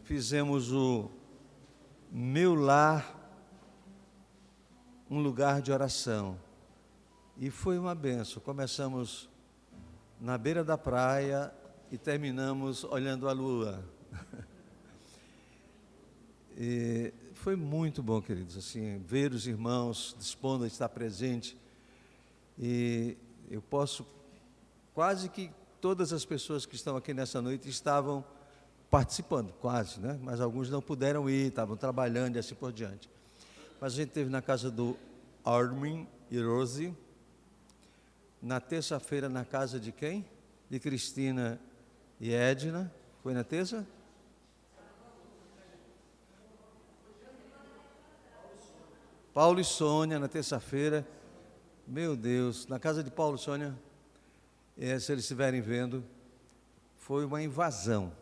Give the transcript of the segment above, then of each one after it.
fizemos o Meu Lar um lugar de oração. E foi uma benção. Começamos na beira da praia e terminamos olhando a lua. E foi muito bom, queridos, assim, ver os irmãos dispondo a estar presente. E eu posso, quase que todas as pessoas que estão aqui nessa noite estavam participando, quase, né? Mas alguns não puderam ir, estavam trabalhando e assim por diante. Mas a gente esteve na casa do Armin e Rose. Na terça-feira, na casa de quem? De Cristina e Edna. Foi na terça? Paulo e Sônia, na terça-feira. Meu Deus, na casa de Paulo e Sônia, se eles estiverem vendo, foi uma invasão.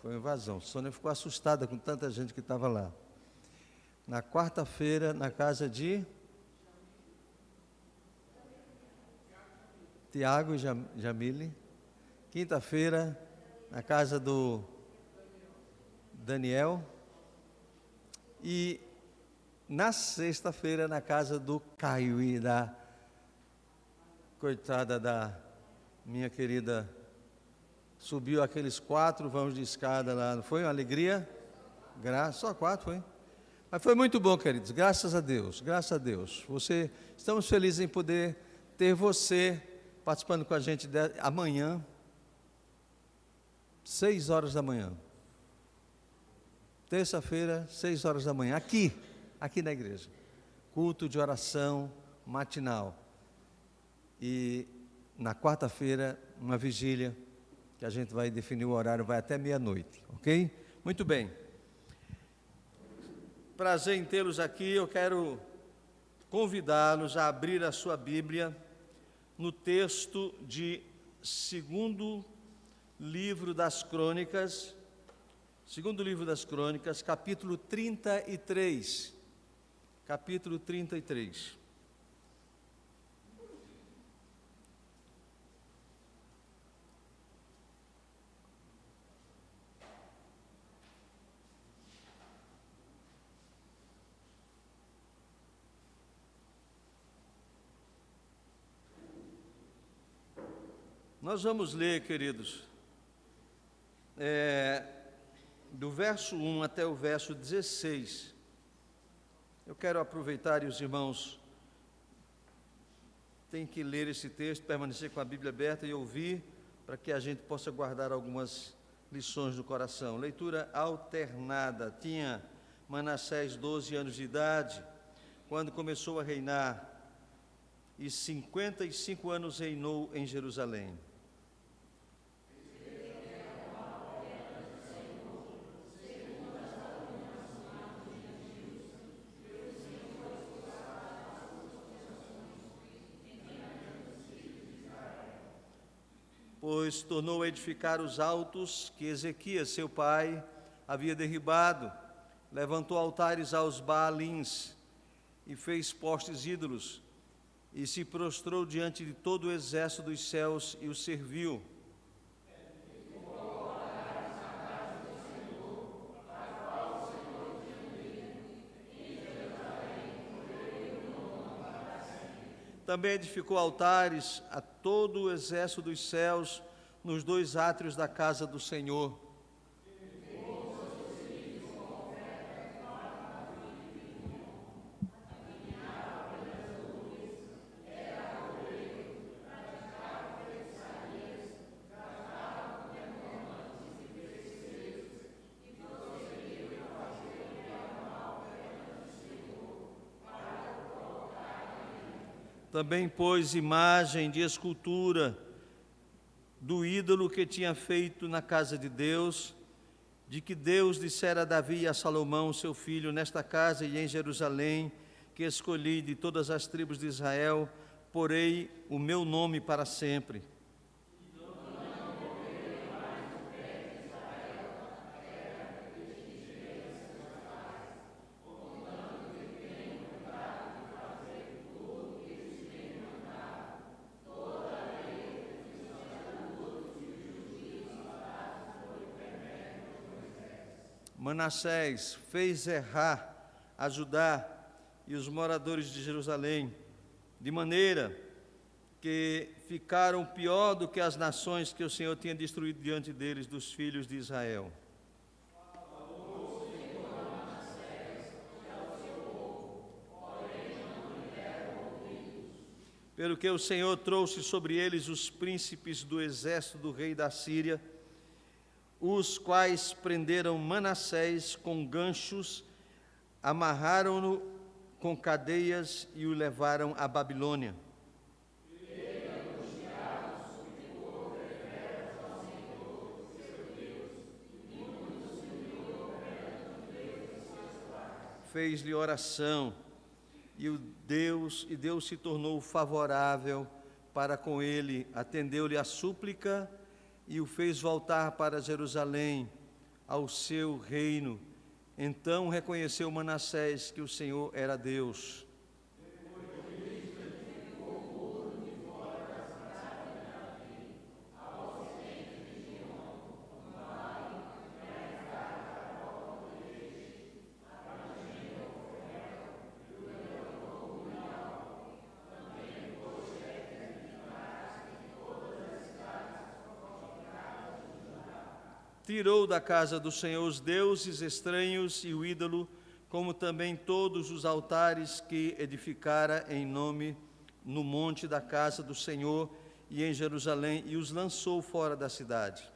Foi uma invasão. Sônia ficou assustada com tanta gente que estava lá. Na quarta-feira, na casa de Tiago e Jamile. Quinta-feira, na casa do Daniel. E na sexta-feira, na casa do Caio e da coitada da minha querida, subiu aqueles 4 vãos de escada lá, não foi uma alegria? Só 4 foi? Mas foi muito bom, queridos, graças a Deus, graças a Deus. Estamos felizes em poder ter você participando com a gente amanhã, 6 horas da manhã. Terça-feira, 6 horas da manhã, aqui na igreja. Culto de oração matinal. E na quarta-feira, uma vigília, que a gente vai definir o horário, vai até meia-noite, ok? Muito bem. Prazer em tê-los aqui. Eu quero convidá-los a abrir a sua Bíblia no texto de segundo livro das Crônicas, capítulo 33. Capítulo 33. Nós vamos ler, queridos, do verso 1 até o verso 16. Eu quero aproveitar, e os irmãos têm que ler esse texto, permanecer com a Bíblia aberta e ouvir, para que a gente possa guardar algumas lições do coração. Leitura alternada. Tinha Manassés 12 anos de idade, quando começou a reinar, e 55 anos reinou em Jerusalém. Pois tornou a edificar os altos que Ezequias, seu pai, havia derribado, levantou altares aos Baalins e fez postes ídolos, e se prostrou diante de todo o exército dos céus e o serviu. Também edificou altares a todo o exército dos céus nos 2 átrios da casa do Senhor. Também pôs imagem de escultura do ídolo que tinha feito na casa de Deus, de que Deus dissera a Davi e a Salomão, seu filho, nesta casa e em Jerusalém, que escolhi de todas as tribos de Israel, porei o meu nome para sempre. Manassés fez errar a Judá e os moradores de Jerusalém, de maneira que ficaram pior do que as nações que o Senhor tinha destruído diante deles, dos filhos de Israel. Pelo que o Senhor trouxe sobre eles os príncipes do exército do rei da Síria, os quais prenderam Manassés com ganchos, amarraram-no com cadeias e o levaram à Babilônia. Fez-lhe oração, e Deus se tornou favorável para com ele, atendeu-lhe a súplica e o fez voltar para Jerusalém, ao seu reino. Então reconheceu Manassés que o Senhor era Deus. Tirou da casa do Senhor os deuses estranhos e o ídolo, como também todos os altares que edificara em nome no monte da casa do Senhor e em Jerusalém, e os lançou fora da cidade.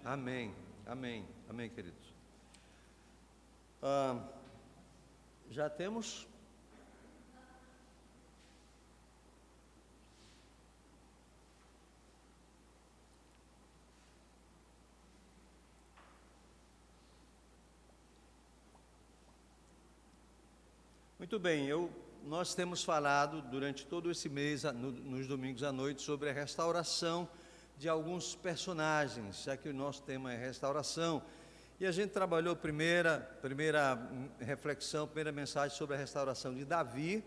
Amém, amém, amém, queridos. Já temos? Muito bem, nós temos falado durante todo esse mês, nos domingos à noite, sobre a restauração de alguns personagens, já que o nosso tema é restauração. E a gente trabalhou primeira reflexão, primeira mensagem sobre a restauração de Davi,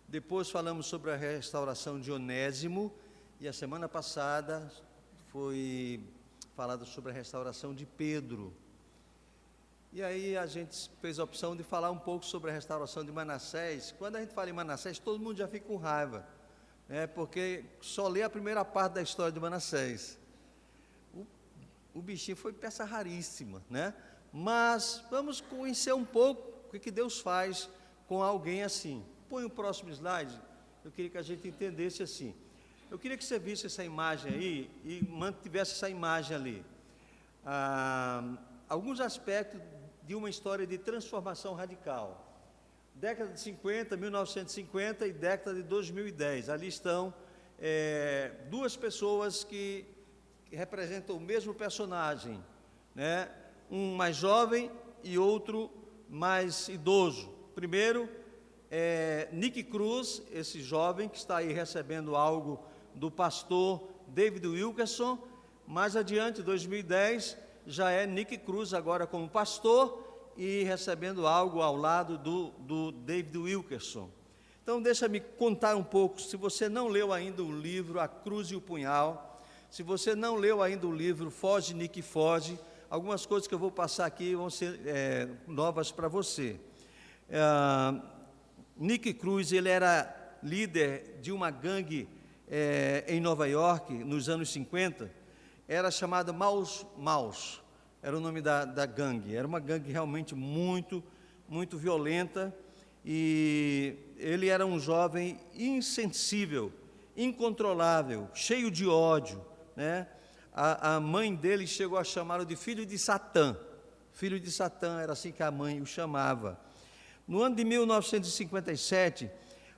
depois falamos sobre a restauração de Onésimo, e a semana passada foi falado sobre a restauração de Pedro. E aí a gente fez a opção de falar um pouco sobre a restauração de Manassés. Quando a gente fala em Manassés, todo mundo já fica com raiva, porque só lê a primeira parte da história de Manassés. O bichinho foi peça raríssima, né? Mas vamos conhecer um pouco o que Deus faz com alguém assim. Põe o próximo slide. Eu queria que a gente entendesse assim. Eu queria que você visse essa imagem aí e mantivesse essa imagem ali. Alguns aspectos de uma história de transformação radical. Década de 50, 1950 e década de 2010. Ali estão duas pessoas que representam o mesmo personagem, né? Um mais jovem e outro mais idoso. Primeiro, Nick Cruz, esse jovem que está aí recebendo algo do pastor David Wilkerson. Mais adiante, 2010, já é Nick Cruz agora como pastor e recebendo algo ao lado do David Wilkerson. Então, deixa-me contar um pouco. Se você não leu ainda o livro A Cruz e o Punhal, se você não leu ainda o livro Foge, Nick, Foge, algumas coisas que eu vou passar aqui vão ser novas para você. Nick Cruz, ele era líder de uma gangue em Nova York, nos anos 50, era chamada Maus, era o nome da gangue. Era uma gangue realmente muito, muito violenta, e ele era um jovem insensível, incontrolável, cheio de ódio, né? A mãe dele chegou a chamá-lo de filho de Satã. Filho de Satã, era assim que a mãe o chamava. No ano de 1957,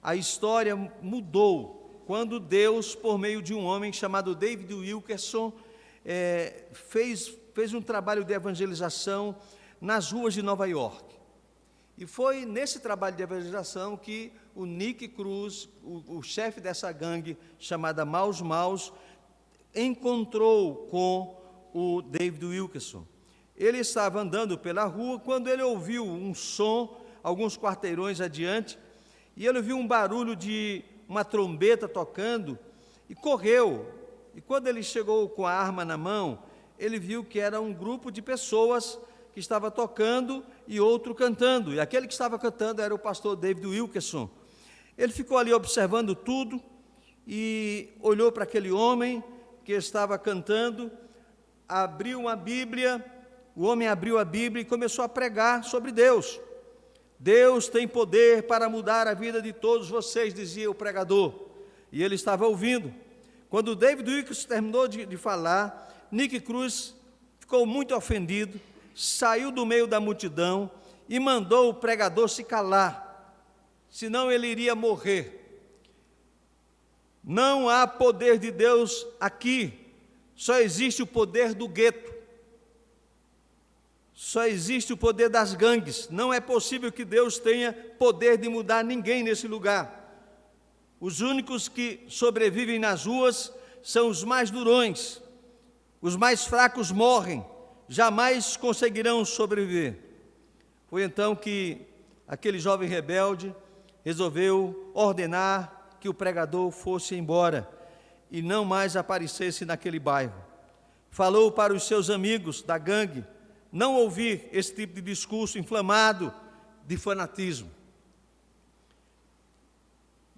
a história mudou, quando Deus, por meio de um homem chamado David Wilkerson, fez um trabalho de evangelização nas ruas de Nova York. E foi nesse trabalho de evangelização que o Nick Cruz, o chefe dessa gangue chamada Maus, encontrou com o David Wilkerson. Ele estava andando pela rua quando ele ouviu um som, alguns quarteirões adiante, e ele ouviu um barulho de uma trombeta tocando, e correu. E quando ele chegou com a arma na mão, ele viu que era um grupo de pessoas que estava tocando e outro cantando, e aquele que estava cantando era o pastor David Wilkerson. Ele ficou ali observando tudo, e olhou para aquele homem que estava cantando, abriu uma Bíblia, o homem abriu a Bíblia e começou a pregar sobre Deus. Deus tem poder para mudar a vida de todos vocês, dizia o pregador, e ele estava ouvindo. Quando o David Wilkerson terminou de falar, Nick Cruz ficou muito ofendido, saiu do meio da multidão e mandou o pregador se calar, senão ele iria morrer. Não há poder de Deus aqui, só existe o poder do gueto, só existe o poder das gangues. Não é possível que Deus tenha poder de mudar ninguém nesse lugar. Os únicos que sobrevivem nas ruas são os mais durões, os mais fracos morrem, jamais conseguirão sobreviver. Foi então que aquele jovem rebelde resolveu ordenar que o pregador fosse embora e não mais aparecesse naquele bairro. Falou para os seus amigos da gangue não ouvir esse tipo de discurso inflamado de fanatismo.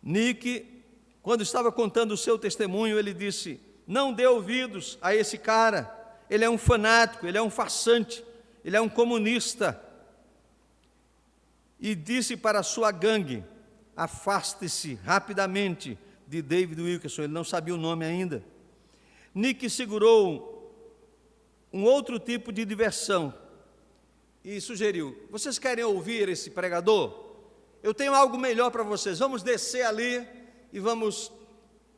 Nick, quando estava contando o seu testemunho, ele disse: não dê ouvidos a esse cara, ele é um fanático, ele é um farsante, ele é um comunista. E disse para a sua gangue: afaste-se rapidamente de David Wilkerson. Ele não sabia o nome ainda. Nick segurou um outro tipo de diversão e sugeriu: vocês querem ouvir esse pregador? Eu tenho algo melhor para vocês, vamos descer ali e vamos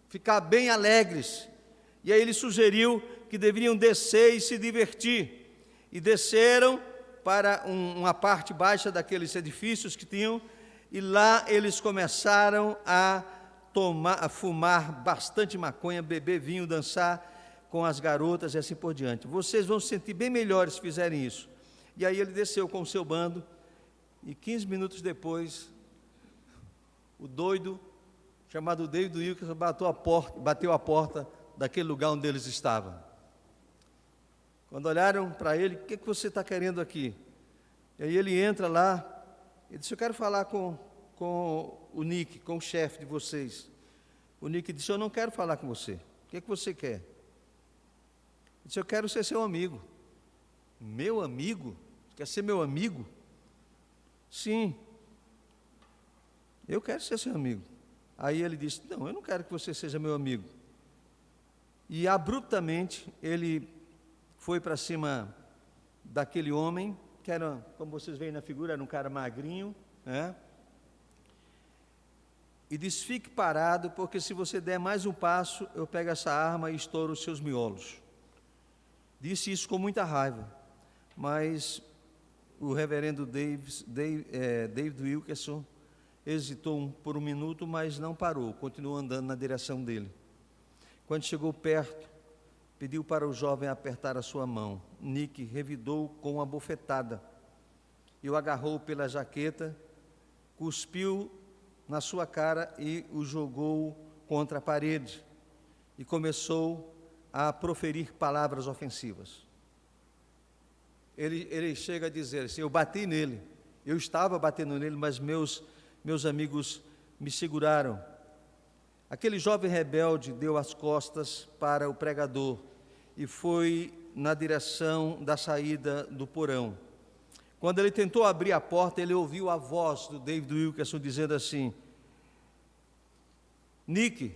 ficar bem alegres. E aí ele sugeriu que deveriam descer e se divertir, e desceram para uma parte baixa daqueles edifícios que tinham, e lá eles começaram a fumar bastante maconha, beber vinho, dançar com as garotas e assim por diante. Vocês vão se sentir bem melhores se fizerem isso. E aí ele desceu com o seu bando, e 15 minutos depois, o doido, chamado David Wilkerson, bateu a porta daquele lugar onde eles estavam. Quando olharam para ele: o que você está querendo aqui? E aí ele entra lá, ele disse: eu quero falar com o Nick, com o chefe de vocês. O Nick disse: eu não quero falar com você. O que você quer? Ele disse: eu quero ser seu amigo. Meu amigo? Quer ser meu amigo? Sim, eu quero ser seu amigo. Aí ele disse: não, eu não quero que você seja meu amigo. E abruptamente ele foi para cima daquele homem, que era, como vocês veem na figura, era um cara magrinho, né? E disse: fique parado, porque se você der mais um passo, eu pego essa arma e estouro os seus miolos. Disse isso com muita raiva, mas o reverendo David Wilkerson hesitou por um minuto, mas não parou, continuou andando na direção dele. Quando chegou perto, pediu para o jovem apertar a sua mão. Nick revidou com uma bofetada e o agarrou pela jaqueta, cuspiu na sua cara e o jogou contra a parede e começou a proferir palavras ofensivas. Ele chega a dizer assim: eu bati nele, eu estava batendo nele, mas meus amigos me seguraram. Aquele jovem rebelde deu as costas para o pregador e foi na direção da saída do porão. Quando ele tentou abrir a porta, ele ouviu a voz do David Wilkerson dizendo assim: Nick,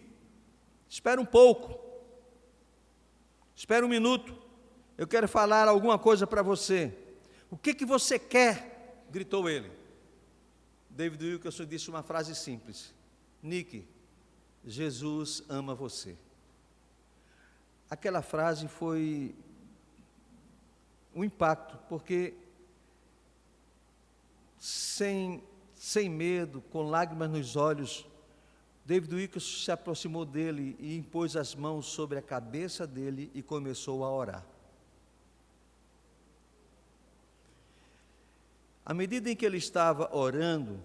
espera um pouco, espera um minuto, eu quero falar alguma coisa para você. O que você quer? Gritou ele. David Wilkerson disse uma frase simples: Nick, Jesus ama você. Aquela frase foi um impacto, porque sem medo, com lágrimas nos olhos, David Wilkerson se aproximou dele e impôs as mãos sobre a cabeça dele e começou a orar. À medida em que ele estava orando,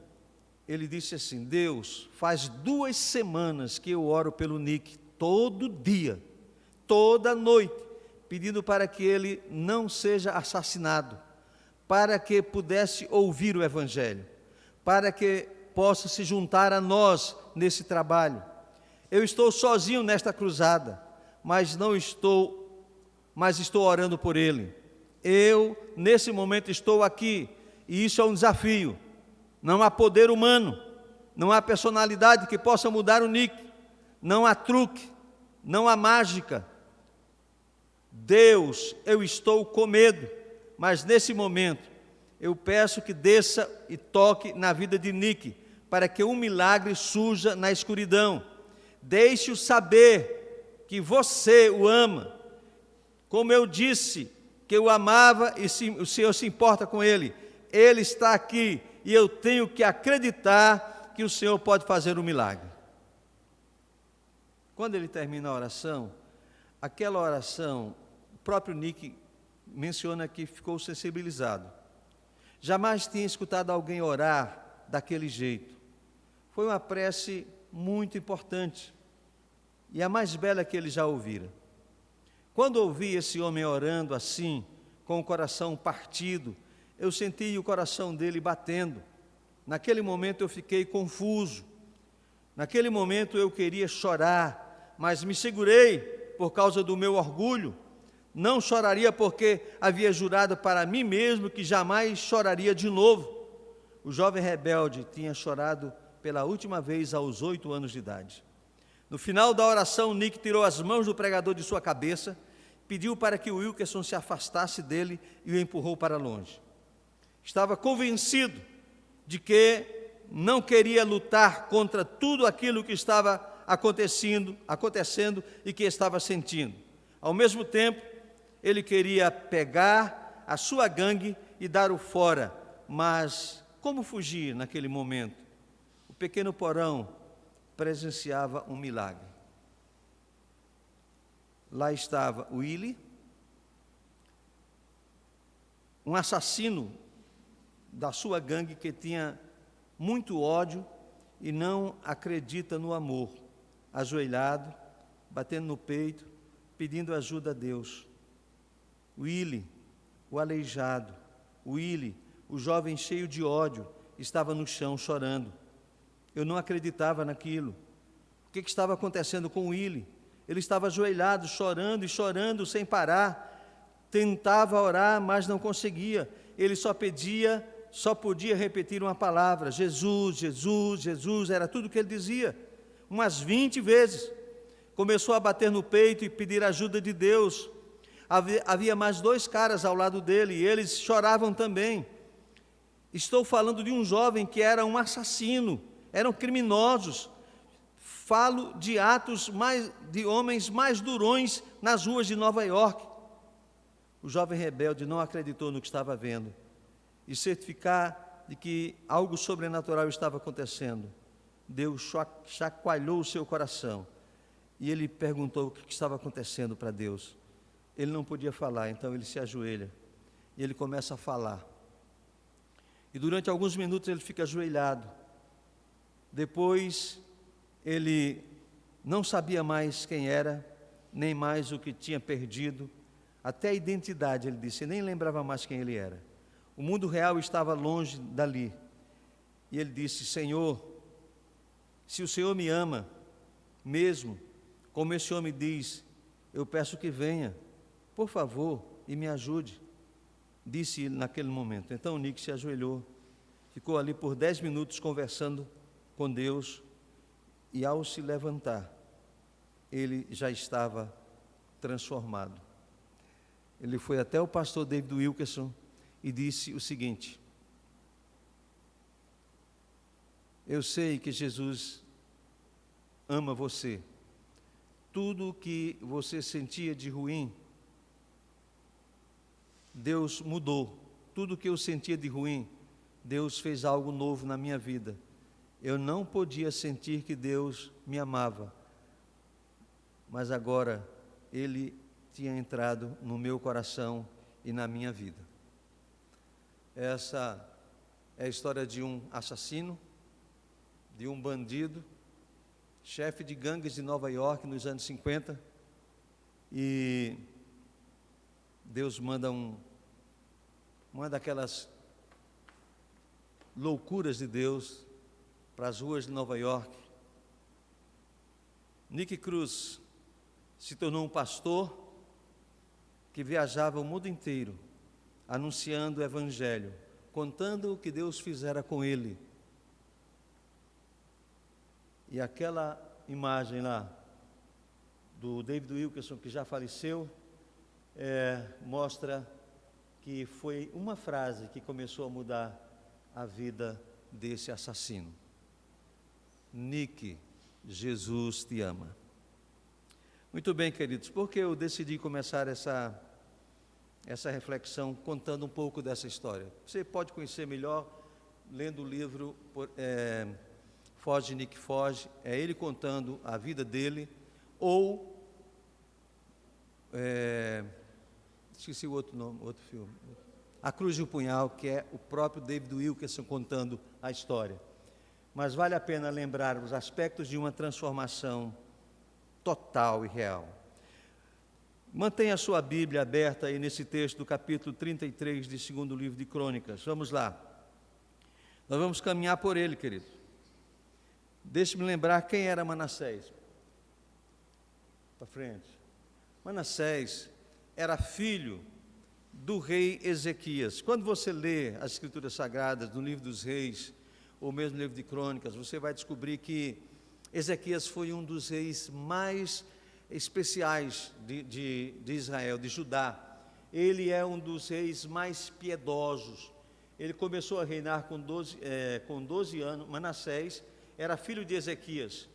ele disse assim: Deus, faz 2 semanas que eu oro pelo Nick, todo dia, toda noite, pedindo para que ele não seja assassinado, para que pudesse ouvir o Evangelho, para que possa se juntar a nós nesse trabalho. Eu estou sozinho nesta cruzada, mas estou orando por ele. Eu, nesse momento, estou aqui, e isso é um desafio. Não há poder humano, não há personalidade que possa mudar o Nick, não há truque, não há mágica. Deus, eu estou com medo, mas nesse momento eu peço que desça e toque na vida de Nick, para que um milagre surja na escuridão. Deixe-o saber que você o ama, como eu disse que eu amava e o Senhor se importa com ele. Ele está aqui e eu tenho que acreditar que o Senhor pode fazer um milagre. Quando ele termina a oração, aquela oração, o próprio Nick menciona que ficou sensibilizado. Jamais tinha escutado alguém orar daquele jeito. Foi uma prece muito importante e a mais bela que ele já ouvira. Quando ouvi esse homem orando assim, com o coração partido, eu senti o coração dele batendo. Naquele momento eu fiquei confuso. Naquele momento eu queria chorar, mas me segurei por causa do meu orgulho. Não choraria porque havia jurado para mim mesmo que jamais choraria de novo. O jovem rebelde tinha chorado pela última vez aos 8 anos de idade. No final da oração, Nick tirou as mãos do pregador de sua cabeça, pediu para que o Wilkerson se afastasse dele e o empurrou para longe. Estava convencido de que não queria lutar contra tudo aquilo que estava acontecendo e que estava sentindo. Ao mesmo tempo, ele queria pegar a sua gangue e dar o fora, mas como fugir naquele momento? O pequeno porão presenciava um milagre. Lá estava Willie, um assassino da sua gangue que tinha muito ódio e não acredita no amor, ajoelhado, batendo no peito, pedindo ajuda a Deus. Willie, o aleijado, Willie, o jovem cheio de ódio, estava no chão chorando. Eu não acreditava naquilo. O que estava acontecendo com Willie? Ele estava ajoelhado, chorando e chorando sem parar. Tentava orar, mas não conseguia. Ele só podia repetir uma palavra: Jesus, Jesus, Jesus, era tudo o que ele dizia, umas 20 vezes. Começou a bater no peito e pedir ajuda de Deus. Havia mais 2 caras ao lado dele e eles choravam também. Estou falando de um jovem que era um assassino, eram criminosos. Falo de atos de homens mais durões nas ruas de Nova York. O jovem rebelde não acreditou no que estava vendo e certificar de que algo sobrenatural estava acontecendo. Deus chacoalhou o seu coração e ele perguntou o que estava acontecendo para Deus. Ele não podia falar, então ele se ajoelha e ele começa a falar. E durante alguns minutos ele fica ajoelhado. Depois ele não sabia mais quem era, nem mais o que tinha perdido. Até a identidade, ele disse, nem lembrava mais quem ele era. O mundo real estava longe dali. E ele disse: Senhor, se o Senhor me ama, mesmo, como esse homem diz, eu peço que venha, por favor, e me ajude, disse ele naquele momento. Então Nick se ajoelhou, ficou ali por 10 minutos conversando com Deus, e ao se levantar, ele já estava transformado. Ele foi até o pastor David Wilkerson e disse o seguinte: eu sei que Jesus ama você. Tudo o que você sentia de ruim, Deus mudou. Tudo o que eu sentia de ruim, Deus fez algo novo na minha vida. Eu não podia sentir que Deus me amava, mas agora Ele tinha entrado no meu coração e na minha vida. Essa é a história de um assassino, de um bandido, chefe de gangues de Nova York nos anos 50, e Deus manda uma daquelas loucuras de Deus para as ruas de Nova York. Nick Cruz se tornou um pastor que viajava o mundo inteiro, anunciando o Evangelho, contando o que Deus fizera com ele. E aquela imagem lá, do David Wilkerson, que já faleceu, mostra que foi uma frase que começou a mudar a vida desse assassino. Nick, Jesus te ama. Muito bem, queridos, porque eu decidi começar essa reflexão contando um pouco dessa história. Você pode conhecer melhor lendo o livro Foge, Nick Foge, é ele contando a vida dele, ou esqueci o outro nome, outro filme, A Cruz e o Punhal, que é o próprio David Wilkerson contando a história. Mas vale a pena lembrar os aspectos de uma transformação total e real. Mantenha a sua Bíblia aberta aí nesse texto do capítulo 33 de 2º livro de Crônicas. Vamos lá. Nós vamos caminhar por ele, querido. Deixe-me lembrar quem era Manassés. Para frente. Manassés era filho do rei Ezequias. Quando você lê as Escrituras Sagradas no livro dos Reis, ou mesmo no livro de Crônicas, você vai descobrir que Ezequias foi um dos reis mais especiais de Israel, de Judá. Ele é um dos reis mais piedosos. Ele começou a reinar com 12 anos. Manassés era filho de Ezequias,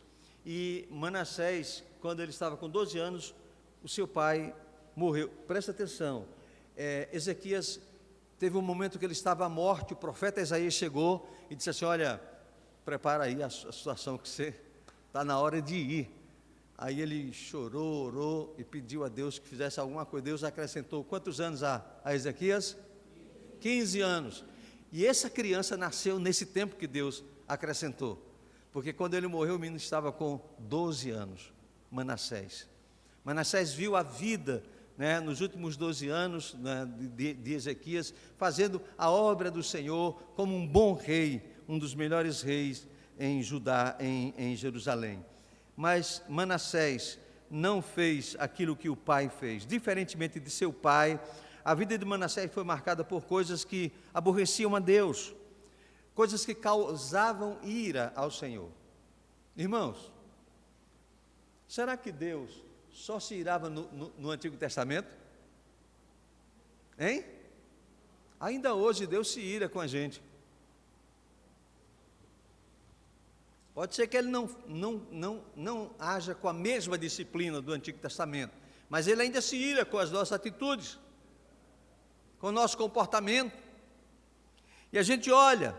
e Manassés, quando ele estava com 12 anos, o seu pai morreu. Presta atenção, Ezequias teve um momento que ele estava à morte. O profeta Isaías chegou e disse assim: olha, prepara aí a situação que você está na hora de ir. Aí ele chorou, orou e pediu a Deus que fizesse alguma coisa. Deus acrescentou quantos anos a Ezequias? 15 anos. E essa criança nasceu nesse tempo que Deus acrescentou, porque quando ele morreu, o menino estava com 12 anos, Manassés. Manassés viu a vida, nos últimos 12 anos de Ezequias, fazendo a obra do Senhor como um bom rei, um dos melhores reis em Judá, em Jerusalém. Mas Manassés não fez aquilo que o pai fez. Diferentemente de seu pai, a vida de Manassés foi marcada por coisas que aborreciam a Deus, coisas que causavam ira ao Senhor. Irmãos, será que Deus só se irava no Antigo Testamento? Hein? Ainda hoje Deus se ira com a gente. Pode ser que Ele não haja com a mesma disciplina do Antigo Testamento, mas Ele ainda se ira com as nossas atitudes, com o nosso comportamento. E a gente olha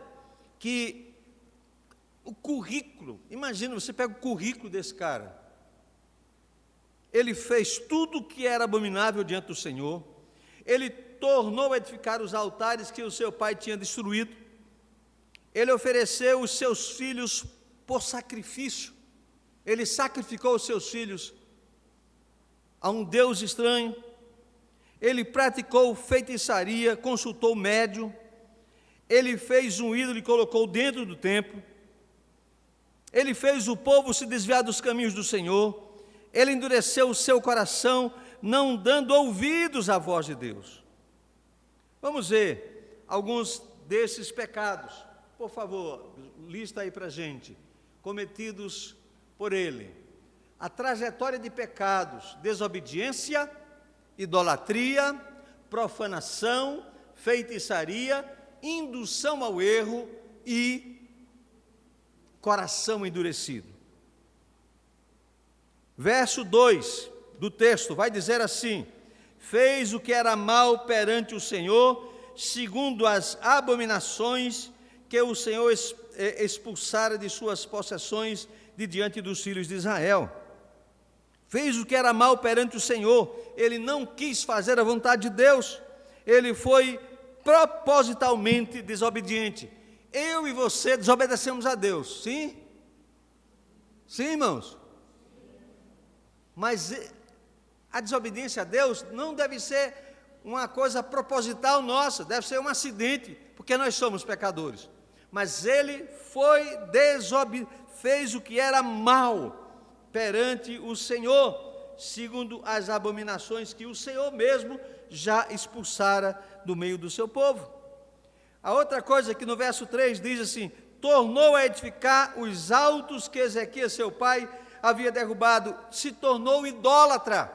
que o currículo, imagina, você pega o currículo desse cara. Ele fez tudo o que era abominável diante do Senhor. Ele tornou a edificar os altares que o seu pai tinha destruído. Ele ofereceu os seus filhos por sacrifício. Ele sacrificou os seus filhos a um Deus estranho. Ele praticou feitiçaria, consultou médium. Ele fez um ídolo e colocou dentro do templo. ele fez o povo se desviar dos caminhos do Senhor, ele endureceu o seu coração, não dando ouvidos à voz de Deus. Vamos ver alguns desses pecados, por favor, lista aí para a gente, cometidos por ele. A trajetória de pecados: desobediência, idolatria, profanação, feitiçaria, indução ao erro e coração endurecido. Verso 2 do texto vai dizer assim: fez o que era mal perante o Senhor, segundo as abominações que o Senhor expulsara de suas possessões de diante dos filhos de Israel. Fez o que era mal perante o Senhor, ele não quis fazer a vontade de Deus, ele foi propositalmente desobediente. Eu e você desobedecemos a Deus, sim? Sim, irmãos? Mas a desobediência a Deus não deve ser uma coisa proposital nossa, deve ser um acidente, porque nós somos pecadores. Mas ele fez o que era mal perante o Senhor, segundo as abominações que o Senhor mesmo já expulsara do meio do seu povo. A outra coisa que no verso 3 diz assim: tornou a edificar os altos que Ezequias, seu pai, havia derrubado, se tornou idólatra.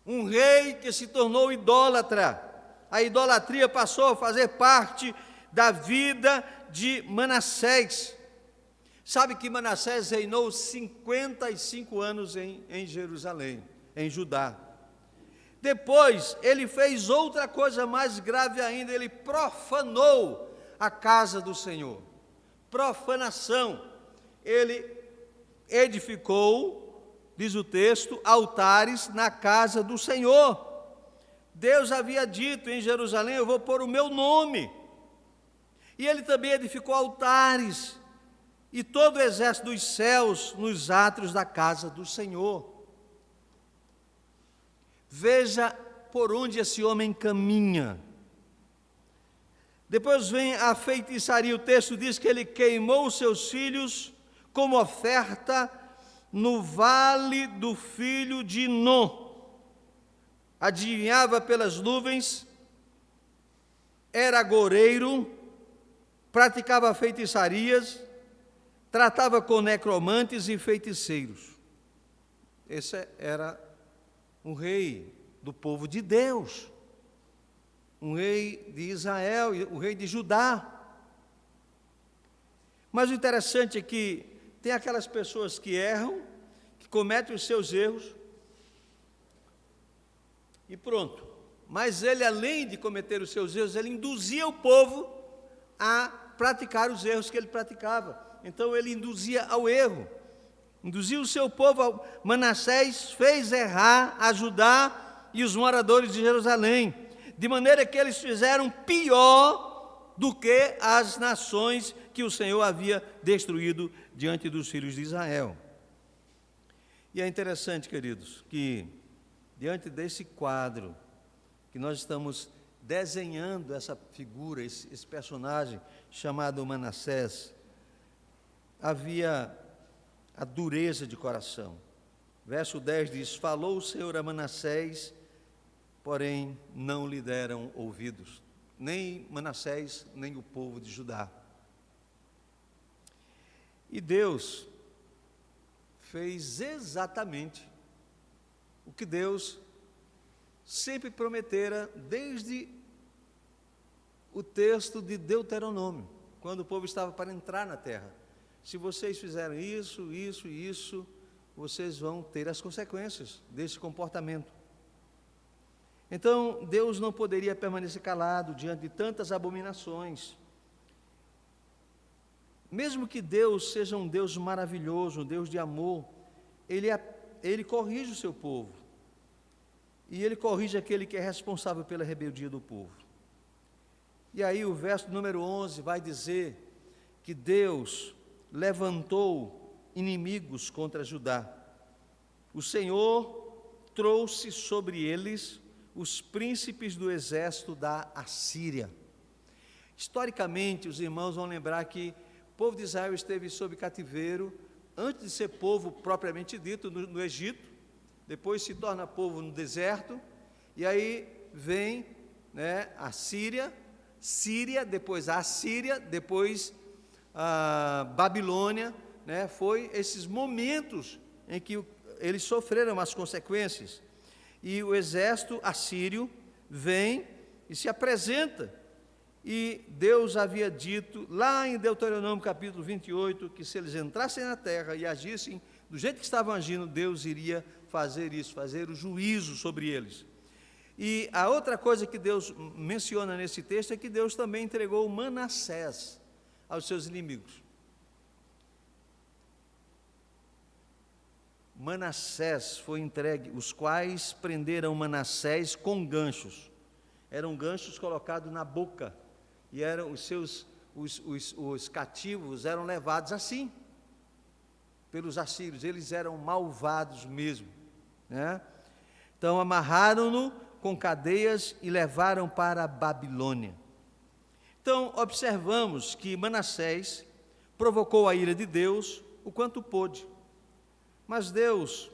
Um rei que se tornou idólatra. A idolatria passou a fazer parte da vida de Manassés. Sabe que Manassés reinou 55 anos em Jerusalém, em Judá. Depois, ele fez outra coisa mais grave ainda, ele profanou a casa do Senhor. Profanação. Ele edificou, diz o texto, altares na casa do Senhor. Deus havia dito: em Jerusalém eu vou pôr o meu nome. E ele também edificou altares e todo o exército dos céus nos átrios da casa do Senhor. Veja por onde esse homem caminha. Depois vem a feitiçaria. O texto diz que ele queimou os seus filhos como oferta no vale do filho de Inom. Adivinhava pelas nuvens, era agoureiro, praticava feitiçarias, tratava com necromantes e feiticeiros. Esse era um rei do povo de Deus, um rei de Israel, o rei de Judá. Mas o interessante é que tem aquelas pessoas que erram, que cometem os seus erros, e pronto. Mas ele, além de cometer os seus erros, ele induzia o povo a praticar os erros que ele praticava. Então ele induzia ao erro, induzia o seu povo. Manassés fez errar a Judá e os moradores de Jerusalém, de maneira que eles fizeram pior do que as nações que o Senhor havia destruído diante dos filhos de Israel. E é interessante, queridos, que diante desse quadro que nós estamos desenhando, essa figura, esse personagem chamado Manassés, havia a dureza de coração. Verso 10 diz: falou o Senhor a Manassés, porém não lhe deram ouvidos, nem Manassés, nem o povo de Judá. E Deus fez exatamente o que Deus sempre prometera desde o texto de Deuteronômio, quando o povo estava para entrar na terra. Se vocês fizerem isso, isso e isso, vocês vão ter as consequências desse comportamento. Então, Deus não poderia permanecer calado diante de tantas abominações. Mesmo que Deus seja um Deus maravilhoso, um Deus de amor, Ele corrige o seu povo. E Ele corrige aquele que é responsável pela rebeldia do povo. E aí o verso número 11 vai dizer que Deus levantou inimigos contra Judá. O Senhor trouxe sobre eles os príncipes do exército da Assíria. Historicamente, os irmãos vão lembrar que povo de Israel esteve sob cativeiro, antes de ser povo propriamente dito, no Egito, depois se torna povo no deserto, e aí vem, né, a Síria, depois a Assíria, depois a Babilônia, né, foi esses momentos em que eles sofreram as consequências, e o exército assírio vem e se apresenta, e Deus havia dito, lá em Deuteronômio capítulo 28, que se eles entrassem na terra e agissem do jeito que estavam agindo, Deus iria fazer isso, fazer o juízo sobre eles. E a outra coisa que Deus menciona nesse texto é que Deus também entregou Manassés aos seus inimigos. Manassés foi entregue, os quais prenderam Manassés com ganchos. Eram ganchos colocados na boca, e eram os cativos eram levados assim, pelos assírios, eles eram malvados mesmo, né? Então amarraram-no com cadeias e levaram para a Babilônia. Então observamos que Manassés provocou a ira de Deus o quanto pôde, mas Deus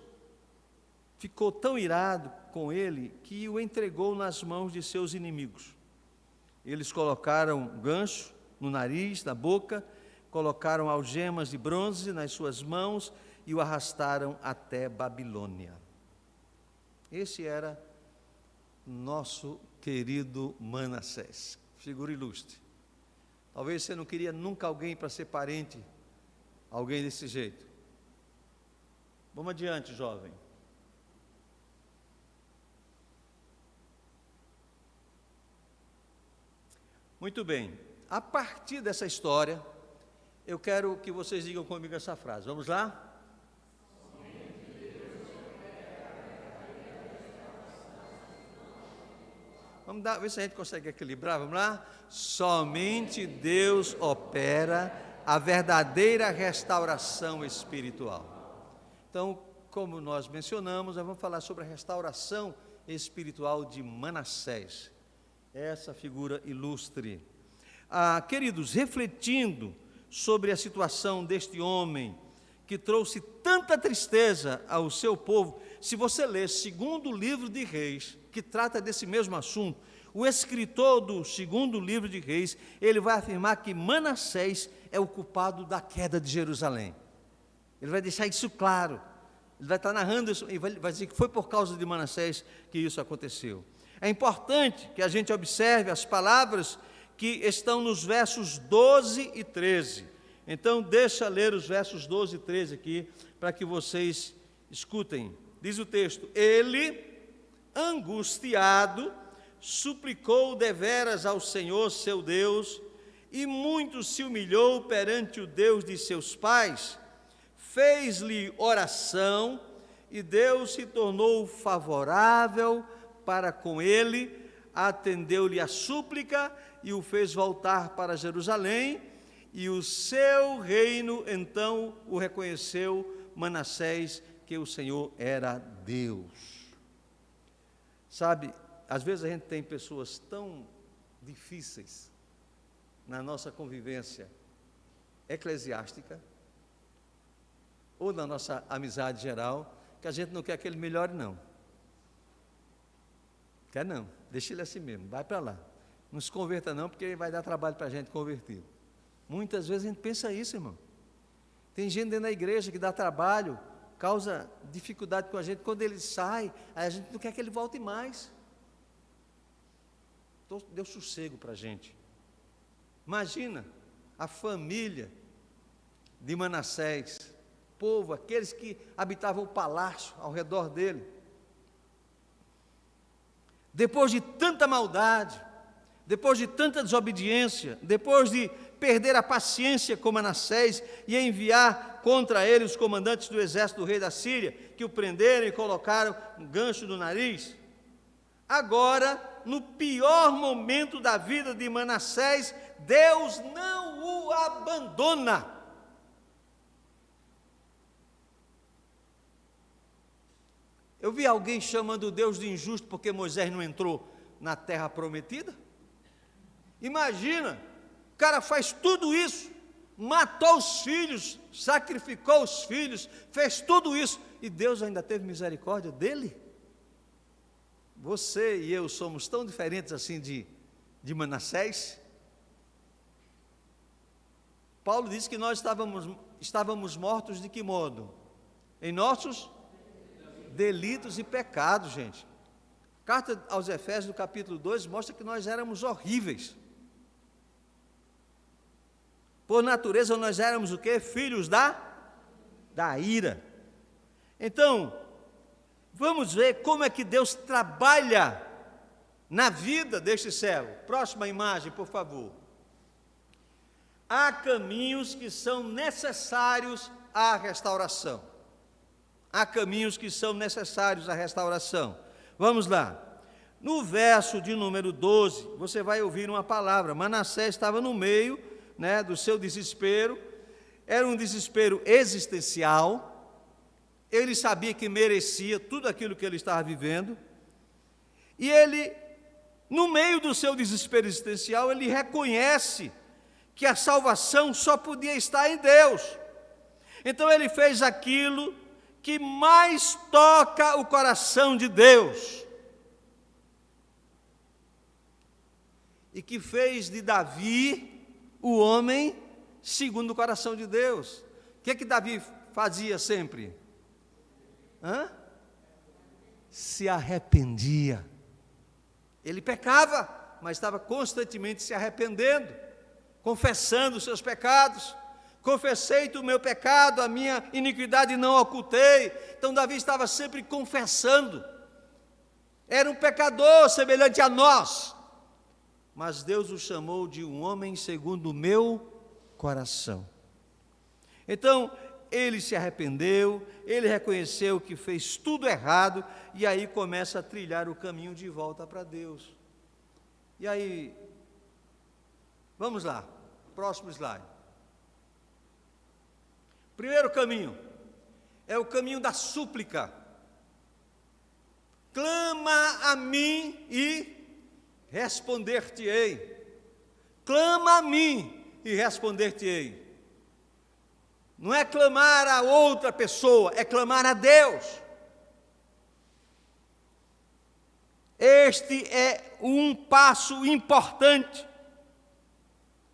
ficou tão irado com ele que o entregou nas mãos de seus inimigos. Eles colocaram gancho no nariz, na boca, colocaram algemas de bronze nas suas mãos e o arrastaram até Babilônia. Esse era nosso querido Manassés, figura ilustre. Talvez você não queria nunca alguém para ser parente, alguém desse jeito. Vamos adiante, jovem. Muito bem, a partir dessa história, eu quero que vocês digam comigo essa frase. Vamos lá? Vamos ver se a gente consegue equilibrar, vamos lá? Somente Deus opera a verdadeira restauração espiritual. Então, como nós mencionamos, nós vamos falar sobre a restauração espiritual de Manassés, essa figura ilustre. Queridos, refletindo sobre a situação deste homem, que trouxe tanta tristeza ao seu povo, se você ler segundo livro de Reis, que trata desse mesmo assunto, o escritor do segundo livro de Reis, ele vai afirmar que Manassés é o culpado da queda de Jerusalém. Ele vai deixar isso claro, ele vai estar narrando isso, e vai dizer que foi por causa de Manassés que isso aconteceu. É importante que a gente observe as palavras que estão nos versos 12 e 13. Então, deixa ler os versos 12 e 13 aqui, para que vocês escutem. Diz o texto: ele, angustiado, suplicou deveras ao Senhor seu Deus, e muito se humilhou perante o Deus de seus pais, fez-lhe oração, e Deus se tornou favorável para com ele, atendeu-lhe a súplica e o fez voltar para Jerusalém, e o seu reino então o reconheceu Manassés, que o Senhor era Deus. Sabe, às vezes a gente tem pessoas tão difíceis na nossa convivência eclesiástica, ou na nossa amizade geral, que a gente não quer que ele melhore, não. Quer não, deixa ele assim mesmo, vai para lá. Não se converta não, porque vai dar trabalho para a gente converter. Muitas vezes a gente pensa isso, irmão. Tem gente dentro da igreja que dá trabalho, causa dificuldade com a gente, quando ele sai, aí a gente não quer que ele volte mais. Então, deu sossego para a gente. Imagina a família de Manassés, povo, aqueles que habitavam o palácio ao redor dele. Depois de tanta maldade, depois de tanta desobediência, depois de perder a paciência com Manassés e enviar contra ele os comandantes do exército do rei da Síria, que o prenderam e colocaram um gancho no nariz, agora, no pior momento da vida de Manassés, Deus não o abandona. Eu vi alguém chamando Deus de injusto porque Moisés não entrou na terra prometida. Imagina, o cara faz tudo isso, matou os filhos, sacrificou os filhos, fez tudo isso, e Deus ainda teve misericórdia dele? Você e eu somos tão diferentes assim de Manassés. Paulo disse que nós estávamos mortos de que modo? Em nossos delitos e pecados, gente. Carta aos Efésios, no capítulo 2, mostra que nós éramos horríveis. Por natureza, nós éramos o quê? Filhos da ira. Então, vamos ver como é que Deus trabalha na vida deste servo. Próxima imagem, por favor. Há caminhos que são necessários à restauração. Há caminhos que são necessários à restauração. Vamos lá. No verso de número 12, você vai ouvir uma palavra. Manassés estava no meio, do seu desespero. Era um desespero existencial. Ele sabia que merecia tudo aquilo que ele estava vivendo. E ele, no meio do seu desespero existencial, ele reconhece que a salvação só podia estar em Deus. Então ele fez aquilo que mais toca o coração de Deus, e que fez de Davi o homem segundo o coração de Deus. O que Davi fazia sempre? Se arrependia. Ele pecava, mas estava constantemente se arrependendo, confessando os seus pecados. Confessei-te o meu pecado, a minha iniquidade não ocultei. Então Davi estava sempre confessando. Era um pecador semelhante a nós, mas Deus o chamou de um homem segundo o meu coração. Então ele se arrependeu, ele reconheceu que fez tudo errado, e aí começa a trilhar o caminho de volta para Deus. E aí, vamos lá, próximo slide. Primeiro caminho é o caminho da súplica. Clama a mim e responder-te-ei. Clama a mim e responder-te-ei. Não é clamar a outra pessoa, é clamar a Deus. Este é um passo importante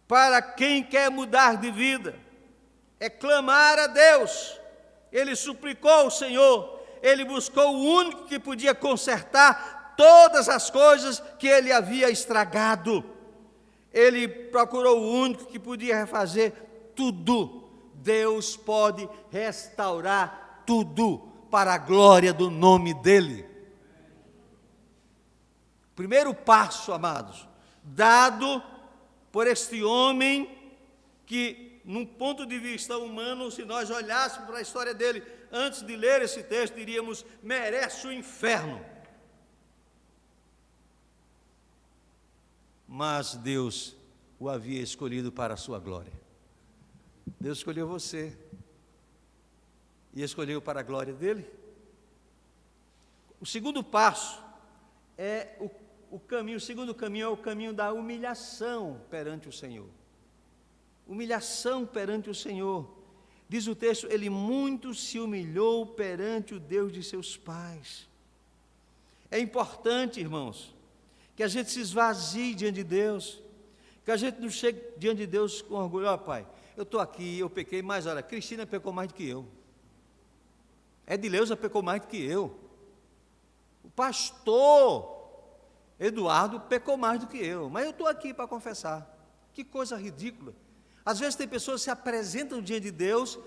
para quem quer mudar de vida. É clamar a Deus. Ele suplicou ao Senhor, ele buscou o único que podia consertar todas as coisas que ele havia estragado. Ele procurou o único que podia refazer tudo. Deus pode restaurar tudo para a glória do nome dEle. Primeiro passo, amados, dado por este homem que, num ponto de vista humano, se nós olhássemos para a história dele antes de ler esse texto, diríamos: merece o inferno. Mas Deus o havia escolhido para a sua glória. Deus escolheu você e escolheu para a glória dele. O segundo passo é o segundo caminho é o caminho da humilhação perante o Senhor. Humilhação perante o Senhor. Diz o texto: ele muito se humilhou perante o Deus de seus pais. É importante, irmãos, que a gente se esvazie diante de Deus, que a gente não chegue diante de Deus com orgulho. Ó, Pai, eu estou aqui, eu pequei, mas olha, Cristina pecou mais do que eu, Edileuza pecou mais do que eu, o pastor Eduardo pecou mais do que eu, mas eu estou aqui para confessar. Que coisa ridícula. Às vezes tem pessoas que se apresentam diante de Deus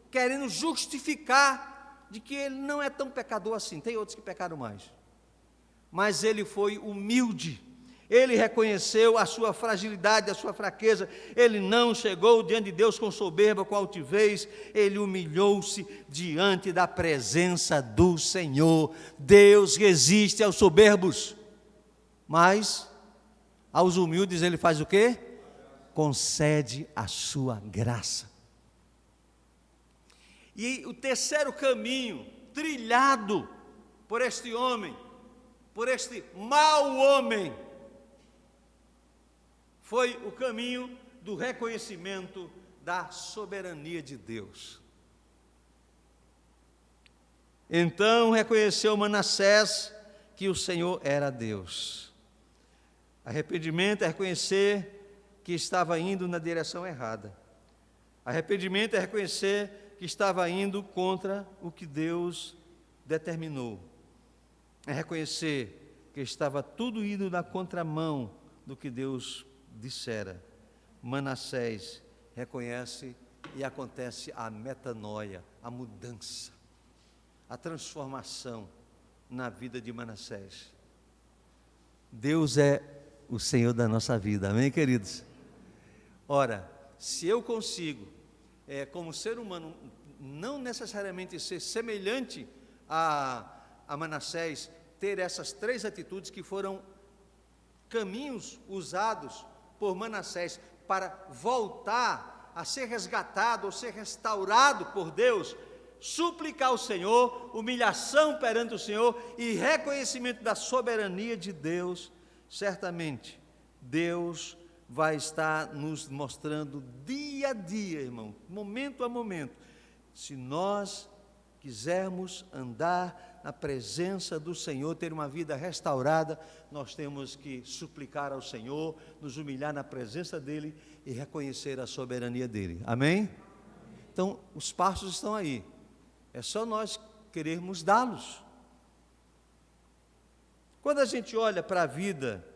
querendo justificar de que ele não é tão pecador assim. Tem outros que pecaram mais, mas ele foi humilde. Ele reconheceu a sua fragilidade, a sua fraqueza. Ele não chegou diante de Deus com soberba, com altivez. Ele humilhou-se diante da presença do Senhor. Deus resiste aos soberbos, mas aos humildes ele faz o quê? Concede a sua graça. E o terceiro caminho trilhado por este homem, por este mau homem, foi o caminho do reconhecimento da soberania de Deus. Então reconheceu Manassés que o Senhor era Deus. Arrependimento é reconhecer que estava indo na direção errada. Arrependimento é reconhecer que estava indo contra o que Deus determinou. É reconhecer que estava tudo indo na contramão do que Deus dissera. Manassés reconhece e acontece a metanoia, a mudança, a transformação na vida de Manassés. Deus é o Senhor da nossa vida, amém, queridos? Ora, se eu consigo, como ser humano, não necessariamente ser semelhante a Manassés, ter essas três atitudes que foram caminhos usados por Manassés para voltar a ser resgatado ou ser restaurado por Deus, suplicar ao Senhor, humilhação perante o Senhor e reconhecimento da soberania de Deus, certamente Deus vai estar nos mostrando dia a dia, irmão, momento a momento, se nós quisermos andar na presença do Senhor, ter uma vida restaurada, nós temos que suplicar ao Senhor, nos humilhar na presença dEle e reconhecer a soberania dEle, amém? Então, os passos estão aí, é só nós querermos dá-los. Quando a gente olha para a vida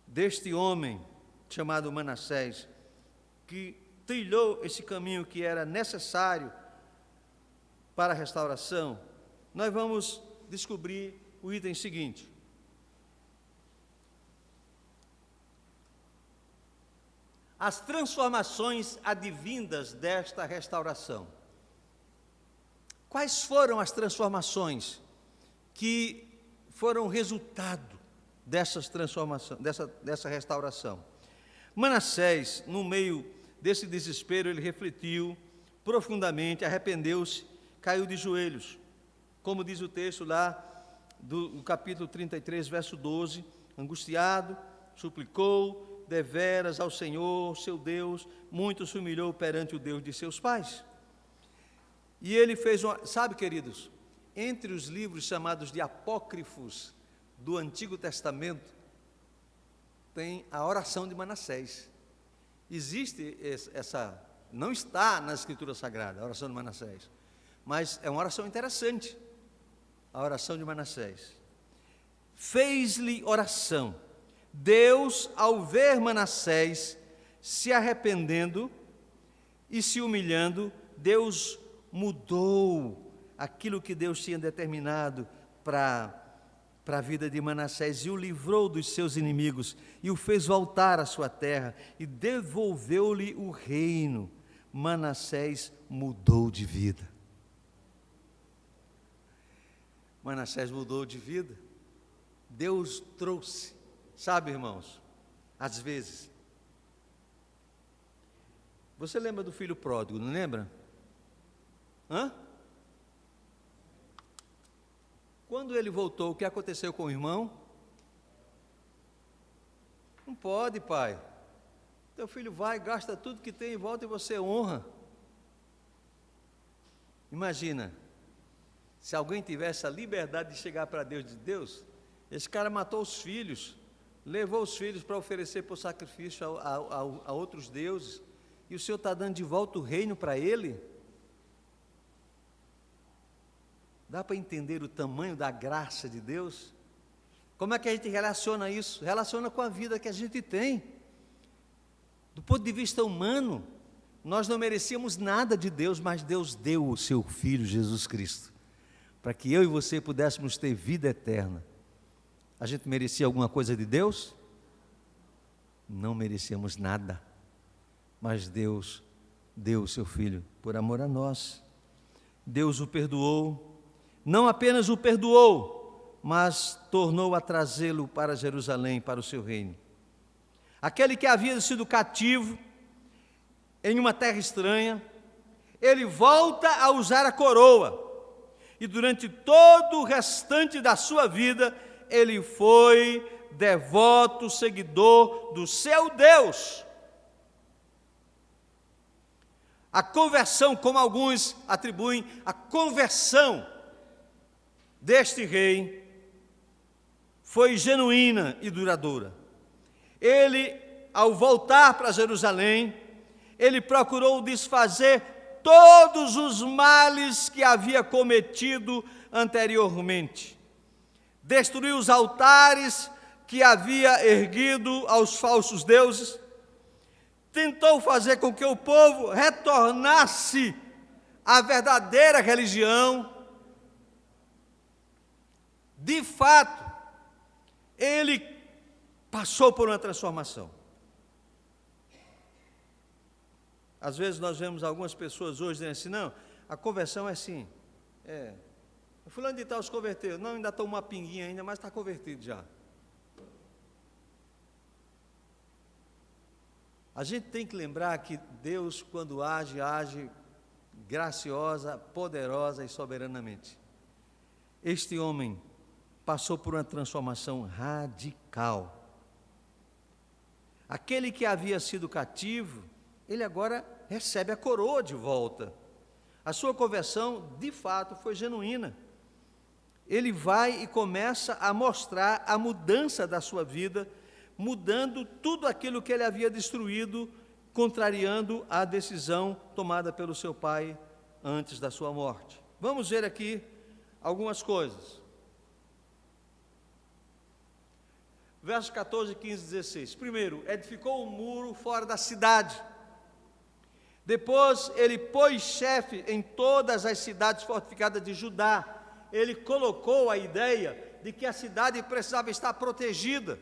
deste homem chamado Manassés, que trilhou esse caminho que era necessário para a restauração, nós vamos descobrir o item seguinte. As transformações advindas desta restauração. Quais foram as transformações que foram resultado dessas transformações, dessa restauração? Manassés, no meio desse desespero, ele refletiu profundamente, arrependeu-se, caiu de joelhos, como diz o texto lá do capítulo 33, verso 12, angustiado, suplicou deveras ao Senhor, seu Deus, muito se humilhou perante o Deus de seus pais. E ele fez sabe, queridos, entre os livros chamados de apócrifos do Antigo Testamento, tem a oração de Manassés. Existe essa, não está na Escritura Sagrada, a oração de Manassés, mas é uma oração interessante, a oração de Manassés. Fez-lhe oração. Deus, ao ver Manassés se arrependendo e se humilhando, Deus mudou aquilo que Deus tinha determinado para a vida de Manassés e o livrou dos seus inimigos e o fez voltar à sua terra e devolveu-lhe o reino. Manassés mudou de vida. Manassés mudou de vida. Deus trouxe, sabe, irmãos, às vezes. Você lembra do filho pródigo, não lembra? Quando ele voltou, o que aconteceu com o irmão? Não pode, pai. Teu filho vai, gasta tudo que tem e volta e você honra. Imagina, se alguém tivesse a liberdade de chegar para Deus de Deus, esse cara matou os filhos, levou os filhos para oferecer por sacrifício a outros deuses, e o Senhor está dando de volta o reino para ele? Dá para entender o tamanho da graça de Deus? Como é que a gente relaciona isso? Relaciona com a vida que a gente tem. Do ponto de vista humano, nós não merecíamos nada de Deus, mas Deus deu o seu Filho Jesus Cristo, para que eu e você pudéssemos ter vida eterna. A gente merecia alguma coisa de Deus? Não merecíamos nada, mas Deus deu o seu Filho por amor a nós. Deus o perdoou, não apenas o perdoou, mas tornou a trazê-lo para Jerusalém, para o seu reino. Aquele que havia sido cativo em uma terra estranha, ele volta a usar a coroa, e durante todo o restante da sua vida, ele foi devoto seguidor do seu Deus. A conversão, como alguns atribuem, a conversão deste rei foi genuína e duradoura. Ele, ao voltar para Jerusalém, ele procurou desfazer todos os males que havia cometido anteriormente. Destruiu os altares que havia erguido aos falsos deuses, tentou fazer com que o povo retornasse à verdadeira religião. De fato, ele passou por uma transformação. Às vezes nós vemos algumas pessoas hoje dizendo assim, não, a conversão é assim, o fulano de tal se converteu, não, ainda toma uma pinguinha ainda, mas está convertido já. A gente tem que lembrar que Deus, quando age, age graciosa, poderosa e soberanamente. Este homem passou por uma transformação radical. Aquele que havia sido cativo, ele agora recebe a coroa de volta. A sua conversão, de fato, foi genuína. Ele vai e começa a mostrar a mudança da sua vida, mudando tudo aquilo que ele havia destruído, contrariando a decisão tomada pelo seu pai antes da sua morte. Vamos ver aqui algumas coisas. Versos 14, 15 e 16. Primeiro, edificou um muro fora da cidade. Depois, ele pôs chefe em todas as cidades fortificadas de Judá. Ele colocou a ideia de que a cidade precisava estar protegida.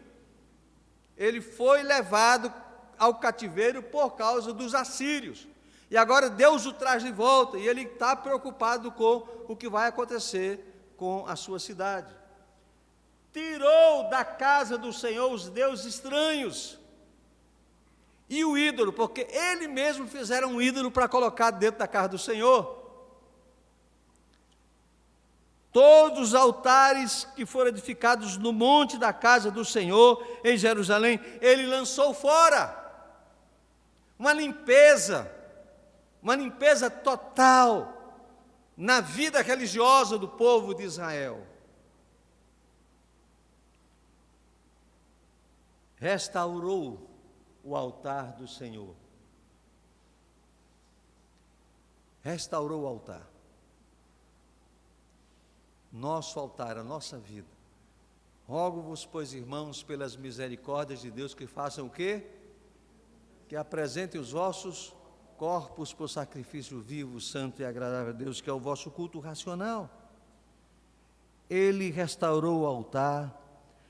Ele foi levado ao cativeiro por causa dos assírios. E agora Deus o traz de volta, e ele está preocupado com o que vai acontecer com a sua cidade. Tirou da casa do Senhor os deuses estranhos e o ídolo, porque ele mesmo fizeram um ídolo para colocar dentro da casa do Senhor. Todos os altares que foram edificados no monte da casa do Senhor, em Jerusalém, ele lançou fora. Uma limpeza total na vida religiosa do povo de Israel. Restaurou o altar do Senhor. Restaurou o altar. Nosso altar, a nossa vida. Rogo-vos, pois, irmãos, pelas misericórdias de Deus, que façam o quê? Que apresentem os vossos corpos por sacrifício vivo, santo e agradável a Deus, que é o vosso culto racional. Ele restaurou o altar,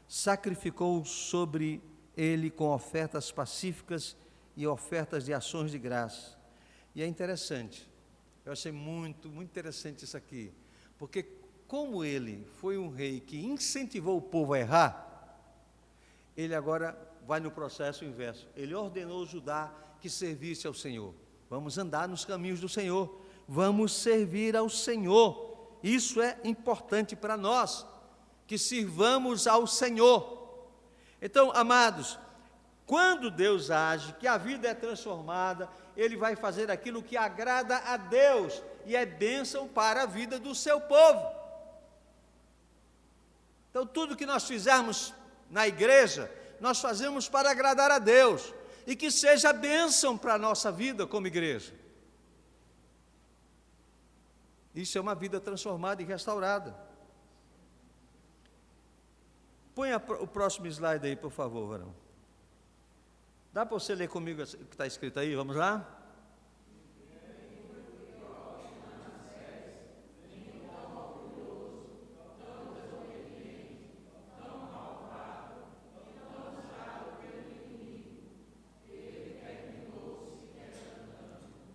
sacrificou sobre ele com ofertas pacíficas e ofertas de ações de graça. E é interessante, eu achei muito interessante isso aqui, porque como ele foi um rei que incentivou o povo a errar, ele agora vai no processo inverso. Ele ordenou Judá que servisse ao Senhor. Vamos andar nos caminhos do Senhor, vamos servir ao Senhor. Isso é importante para nós, que sirvamos ao Senhor. Então, amados, quando Deus age, que a vida é transformada, Ele vai fazer aquilo que agrada a Deus, e é bênção para a vida do seu povo. Então, tudo que nós fizermos na igreja, nós fazemos para agradar a Deus, e que seja bênção para a nossa vida como igreja. Isso é uma vida transformada e restaurada. Põe o próximo slide aí, por favor, varão. Dá para você ler comigo o que está escrito aí? Vamos lá?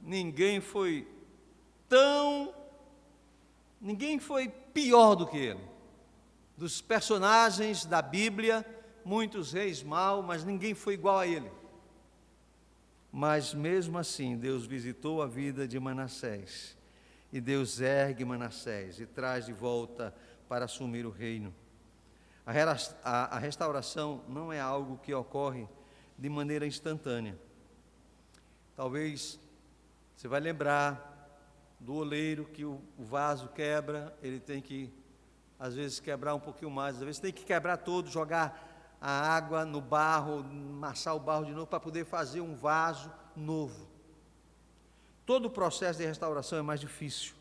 Ninguém foi pior do que ele. Dos personagens da Bíblia, muitos reis maus, mas ninguém foi igual a ele. Mas mesmo assim, Deus visitou a vida de Manassés, e Deus ergue Manassés e traz de volta para assumir o reino. A restauração não é algo que ocorre de maneira instantânea. Talvez Você vai lembrar do oleiro que o vaso quebra, ele tem que, às vezes, quebrar um pouquinho mais, às vezes tem que quebrar todo, jogar a água no barro, amassar o barro de novo para poder fazer um vaso novo. Todo o processo de restauração é mais difícil.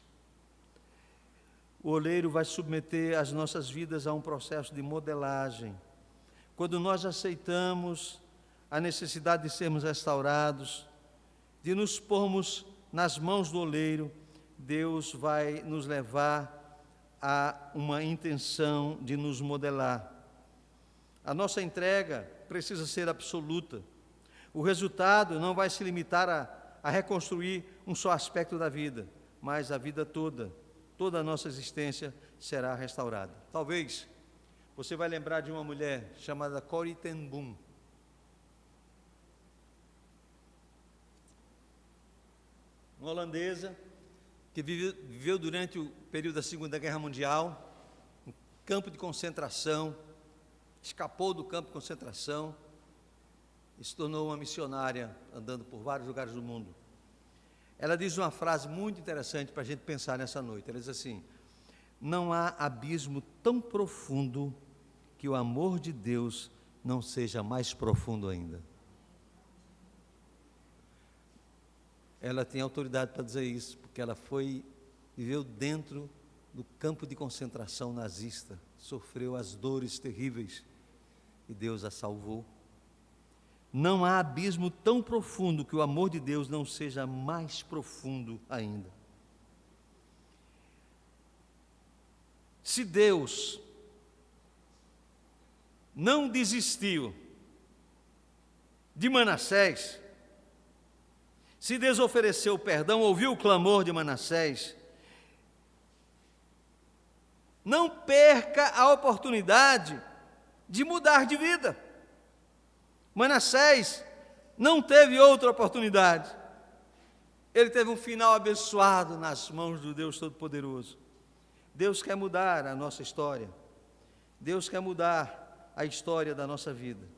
O oleiro vai submeter as nossas vidas a um processo de modelagem. Quando nós aceitamos a necessidade de sermos restaurados, de nos pormos nas mãos do oleiro, Deus vai nos levar a uma intenção de nos modelar. A nossa entrega precisa ser absoluta. O resultado não vai se limitar a reconstruir um só aspecto da vida, mas a vida toda, toda a nossa existência será restaurada. Talvez você vai lembrar de uma mulher chamada Corrie ten Boom. Uma holandesa que viveu durante o período da Segunda Guerra Mundial, em campo de concentração, escapou do campo de concentração e se tornou uma missionária andando por vários lugares do mundo. Ela diz uma frase muito interessante para a gente pensar nessa noite. Ela diz assim: não há abismo tão profundo que o amor de Deus não seja mais profundo ainda. Ela tem autoridade para dizer isso, porque ela viveu dentro do campo de concentração nazista, sofreu as dores terríveis e Deus a salvou. Não há abismo tão profundo que o amor de Deus não seja mais profundo ainda. Se Deus não desistiu de Manassés, se Deus ofereceu perdão, ouviu o clamor de Manassés, não perca a oportunidade de mudar de vida. Manassés não teve outra oportunidade. Ele teve um final abençoado nas mãos do Deus Todo-Poderoso. Deus quer mudar a nossa história. Deus quer mudar a história da nossa vida.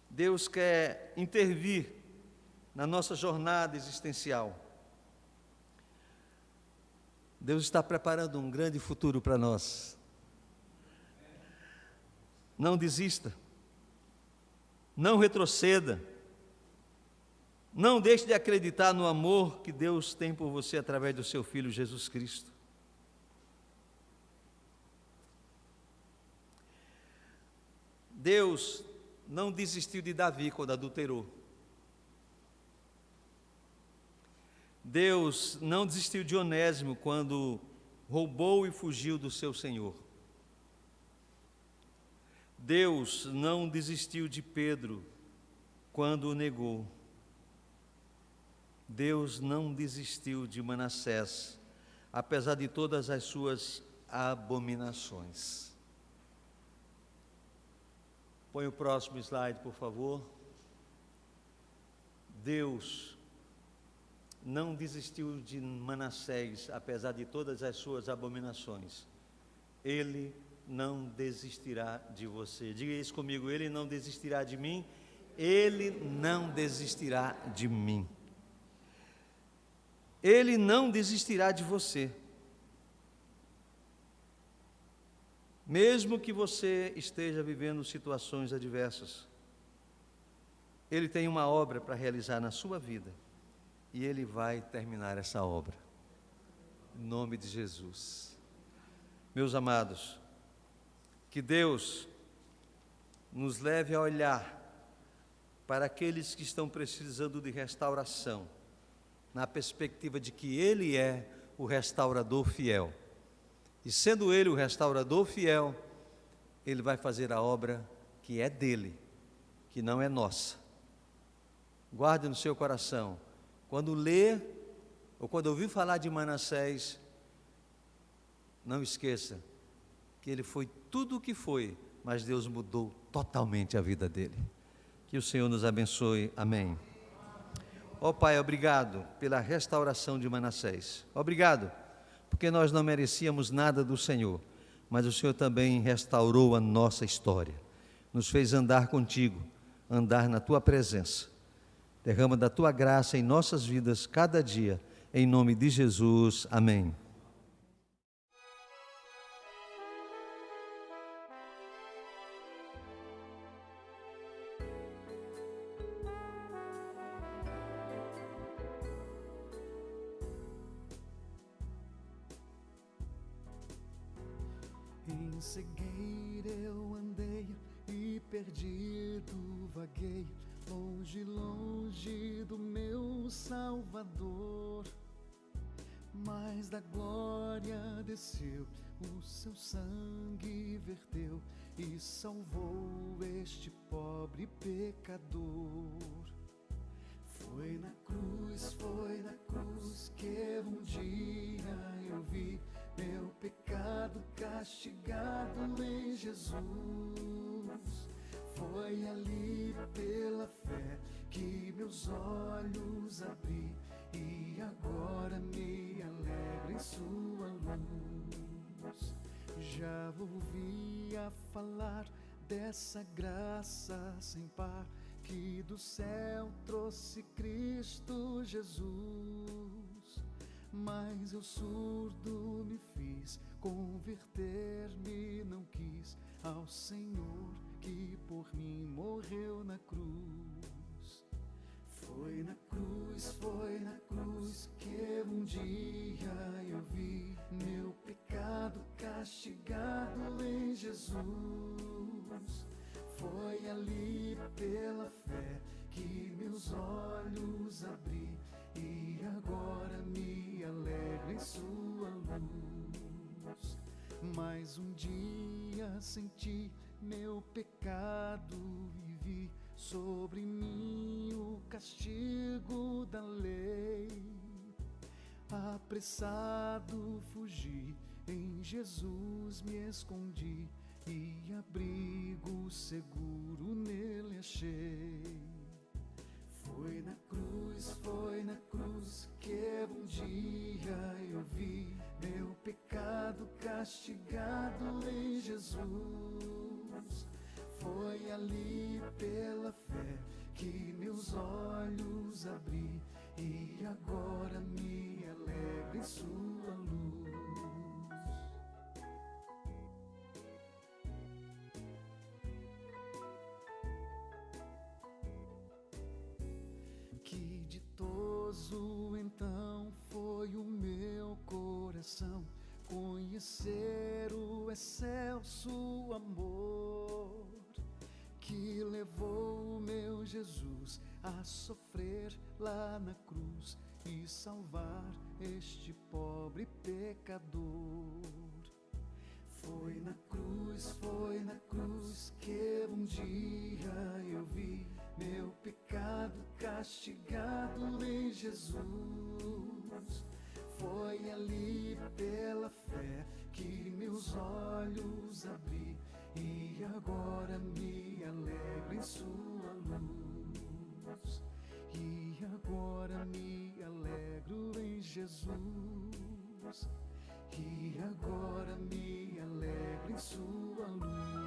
Deus quer intervir na nossa jornada existencial. Deus está preparando um grande futuro para nós. Não desista. Não retroceda. Não deixe de acreditar no amor que Deus tem por você através do seu Filho Jesus Cristo. Deus não desistiu de Davi quando adulterou. Deus não desistiu de Onésimo quando roubou e fugiu do seu Senhor. Deus não desistiu de Pedro quando o negou. Deus não desistiu de Manassés, apesar de todas as suas abominações. Põe o próximo slide, por favor. Deus não desistiu de Manassés, apesar de todas as suas abominações. Ele não desistirá de você. Diga isso comigo: Ele não desistirá de mim. Ele não desistirá de mim. Ele não desistirá de você. Mesmo que você esteja vivendo situações adversas, Ele tem uma obra para realizar na sua vida. E Ele vai terminar essa obra. Em nome de Jesus. Meus amados, que Deus nos leve a olhar para aqueles que estão precisando de restauração, na perspectiva de que Ele é o restaurador fiel. E sendo Ele o restaurador fiel, Ele vai fazer a obra que é dEle, que não é nossa. Guarde no seu coração. Quando ler, ou quando ouvir falar de Manassés, não esqueça que ele foi tudo o que foi, mas Deus mudou totalmente a vida dele. Que o Senhor nos abençoe. Amém. Ó Pai, obrigado pela restauração de Manassés. Obrigado, porque nós não merecíamos nada do Senhor, mas o Senhor também restaurou a nossa história. Nos fez andar contigo, andar na tua presença. Derrama da tua graça em nossas vidas cada dia. Em nome de Jesus. Amém. Em cegueira eu andei e perdido vaguei, longe, longe do meu Salvador. Mas da glória desceu, o seu sangue verteu e salvou este pobre pecador. Foi na cruz que um dia eu vi meu pecado castigado em Jesus. Foi ali pela fé que meus olhos abri e agora me alegro em sua luz. Já ouvia falar dessa graça sem par que do céu trouxe Cristo Jesus. Mas eu surdo me fiz, converter-me não quis ao Senhor que por mim morreu na cruz. Foi na cruz que um dia eu vi meu pecado castigado em Jesus. Foi ali pela fé que meus olhos abri e agora me alegro em sua luz. Mas um dia senti meu pecado e vi sobre mim o castigo da lei. Apressado fugi, em Jesus me escondi e abrigo seguro nele achei. Foi na cruz que um dia eu vi meu pecado castigado em Jesus. Foi ali pela fé que meus olhos abri e agora me alegro em sua luz. Que ditoso então foi o meu coração conhecer o excelso amor que levou o meu Jesus a sofrer lá na cruz e salvar este pobre pecador. Foi na cruz que um dia eu vi meu pecado castigado em Jesus. Foi ali pela fé que meus olhos abri e agora me alegro em sua luz. E agora me alegro em Jesus. E agora me alegro em sua luz.